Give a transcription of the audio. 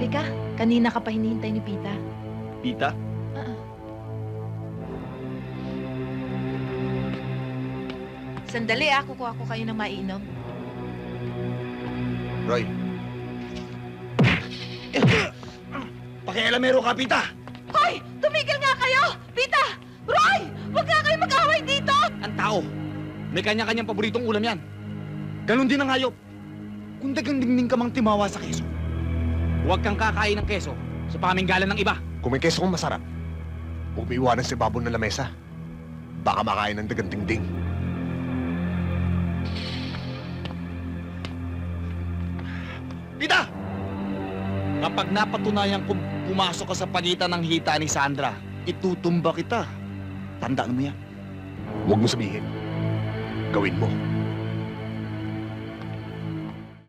Halika, kanina ka pa hinihintay ni Pita. Pita? Ah. Sandali kukuha ko kayo ng mainom. Roy. Pakialamero ka, Pita! Hoy! Tumigil nga kayo! Pita! Roy! Huwag nga kayo mag-away dito! Ang tao, may kanya-kanyang paboritong ulam yan. Ganon din ang hayop. Kung dagang dingning ka mang timawa sa keso, huwag kang kakain ng keso sa paminggalan ng iba. Kung may keso kong masarap, huwag mo iwanan si babon na lamesa. Baka makain ng dagang dingding. Pita! Kapag napatunayan kung pumasok ka sa pagitan ng hita ni Sandra, itutumba kita. Tandaan mo yan. Huwag mo sabihin. Gawin mo.